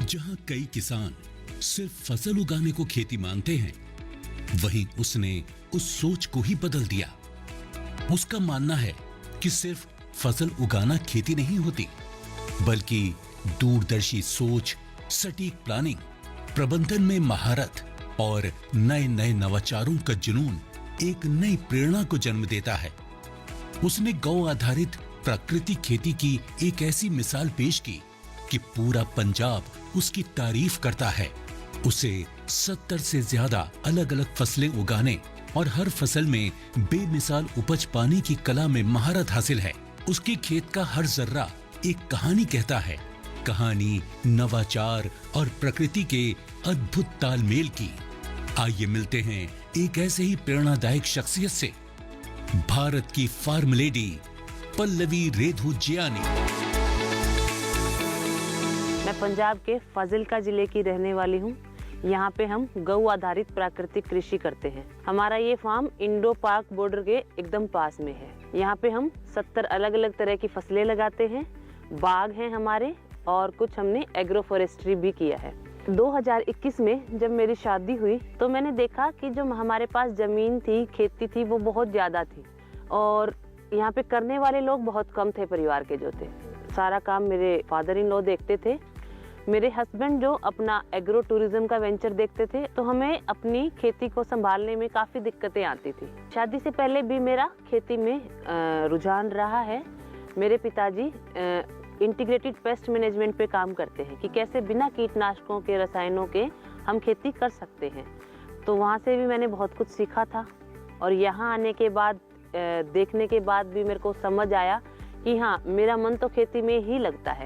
जहां कई किसान सिर्फ फसल उगाने को खेती मानते हैं, वहीं उसने उस सोच को ही बदल दिया। उसका मानना है कि सिर्फ फसल उगाना खेती नहीं होती, बल्कि दूरदर्शी सोच, सटीक प्लानिंग, प्रबंधन में महारत और नए नए नवाचारों का जुनून एक नई प्रेरणा को जन्म देता है। उसने गौ आधारित प्राकृतिक खेती की एक ऐसी मिसाल पेश की कि पूरा पंजाब उसकी तारीफ करता है। उसे 70 से ज्यादा अलग अलग फसलें उगाने और हर फसल में बेमिसाल उपज पाने की कला में महारत हासिल है। उसके खेत का हर जर्रा एक कहानी कहता है, कहानी नवाचार और प्रकृति के अद्भुत तालमेल की। आइए मिलते हैं एक ऐसे ही प्रेरणादायक शख्सियत से, भारत की फार्म लेडी पल्लवी रेधुजियानी। मैं पंजाब के फाजिल्का जिले की रहने वाली हूँ। यहाँ पे हम गौ आधारित प्राकृतिक कृषि करते हैं। हमारा ये फार्म इंडो पाक बॉर्डर के एकदम पास में है। यहाँ पे हम 70 अलग अलग तरह की फसलें लगाते हैं। बाग हैं हमारे और कुछ हमने एग्रो फॉरेस्ट्री भी किया है। 2021 में जब मेरी शादी हुई तो मैंने देखा कि जो हमारे पास जमीन थी, खेती थी, वो बहुत ज़्यादा थी और यहाँ पे करने वाले लोग बहुत कम थे। परिवार के जो थे, सारा काम मेरे फादर इन लॉ देखते थे। मेरे हस्बैंड जो अपना एग्रो टूरिज्म का वेंचर देखते थे, तो हमें अपनी खेती को संभालने में काफ़ी दिक्कतें आती थी। शादी से पहले भी मेरा खेती में रुझान रहा है। मेरे पिताजी इंटीग्रेटेड पेस्ट मैनेजमेंट पे काम करते हैं कि कैसे बिना कीटनाशकों के, रसायनों के हम खेती कर सकते हैं। तो वहाँ से भी मैंने बहुत कुछ सीखा था और यहाँ आने के बाद देखने के बाद भी मेरे को समझ आया कि हाँ, मेरा मन तो खेती में ही लगता है।